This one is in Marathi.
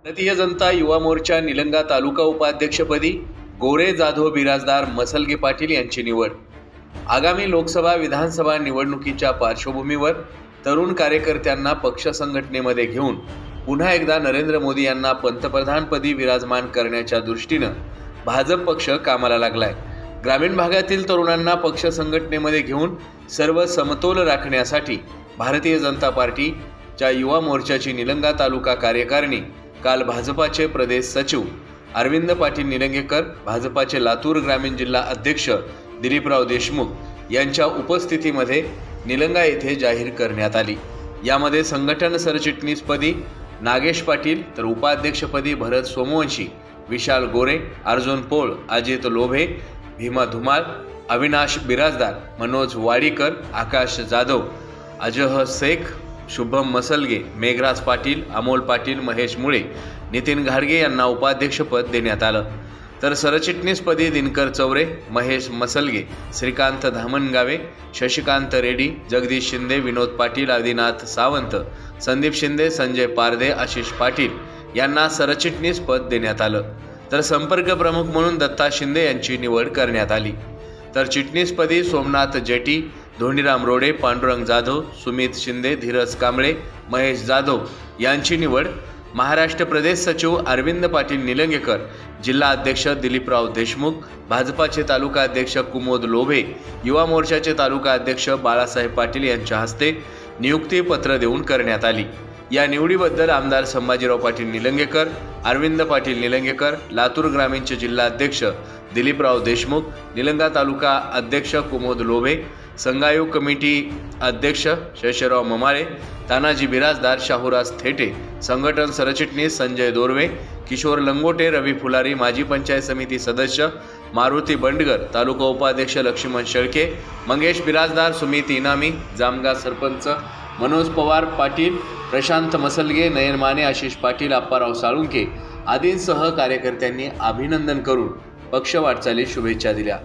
भारतीय जनता युवा मोर्चा निलंगा तालुका उपाध्यक्षपदी गोरे जाधव बिराजदार मसलगे पाटील यांची निवड। आगामी लोकसभा विधानसभा निवडणुकीच्या पार्श्वभूमीवर तरुण कार्यकर्त्यांना पक्ष संघटनेमध्ये घेऊन पुन्हा एकदा नरेंद्र मोदी यांना पंतप्रधानपदी विराजमान करण्याच्या दृष्टीने भाजप पक्ष कामाला लागलाय। ग्रामीण भागातील तरुणांना पक्ष संघटनेमध्ये घेऊन सर्व समतोल राखण्यासाठी भारतीय जनता पार्टीच्या युवा मोर्चाची निलंगा तालुका कार्यकारिणी काल भाजपाचे प्रदेश सचिव अरविंद पाटील निलंगेकर, भाजपाचे लातूर ग्रामीण जिल्हा अध्यक्ष दिलीपराव देशमुख यांच्या उपस्थितीमध्ये निलंगा येथे जाहीर करण्यात आली। यामध्ये संघटन सरचिटणीसपदी नागेश पाटील तर उपाध्यक्षपदी भरत सोमवंशी, विशाल गोरे, अर्जुन पोळ, अजित लोभे, भीमा धुमाळ, अविनाश बिराजदार, मनोज वाडीकर, आकाश जाधव, अजह शेख, शुभम मसलगे, मेघराज पाटील, अमोल पाटील, महेश मुळे, नितीन घाडगे यांना उपाध्यक्षपद देण्यात आलं। तर सरचिटणीसपदी दिनकर चौरे, महेश मसलगे, श्रीकांत धामणगावे, शशिकांत रेड्डी, जगदीश शिंदे, विनोद पाटील, आदिनाथ सावंत, संदीप शिंदे, संजय पारदे, आशिष पाटील यांना सरचिटणीसपद देण्यात आलं। तर संपर्क प्रमुख म्हणून दत्ता शिंदे यांची निवड करण्यात आली। तर चिटणीसपदी सोमनाथ जेटी, धोंडीराम रोडे, पांडुरंग जाधव, सुमित शिंदे, धीरज कांबळे, महेश जाधव यांची निवड महाराष्ट्र प्रदेश सचिव अरविंद पाटील निलंगेकर, जिल्हा अध्यक्ष दिलीपराव देशमुख, भाजपाचे तालुका अध्यक्ष कुमोद लोभे, युवा मोर्चाचे तालुका अध्यक्ष बाळासाहेब पाटील यांच्या हस्ते नियुक्ती पत्र देऊन करण्यात आली। या निवडीबद्दल आमदार संभाजीराव पाटील निलंगेकर, अरविंद पाटील निलंगेकर, लातूर ग्रामीणचे जिल्हा अध्यक्ष दिलीपराव देशमुख, निलंगा तालुका अध्यक्ष कुमोद लोभे, संघायुक्त कमिटी अध्यक्ष शेषराव ममाळे, तानाजी बिराजदार, शाहूराज थेटे, संघटन सरचिटणीस संजय दोरवे, किशोर लंगोटे, रवी फुलारी, माजी पंचायत समिती सदस्य मारुती बंडगर, तालुका उपाध्यक्ष लक्ष्मण शेळके, मंगेश बिराजदार, सुमित इनामी, जामगा सरपंच मनोज पवार पाटील, प्रशांत मसलगे, नयन माने, आशिष पाटील, अप्पाराव साळुंके आदींसह कार्यकर्त्यांनी अभिनंदन करून पक्ष वाटचालीस शुभेच्छा दिल्या।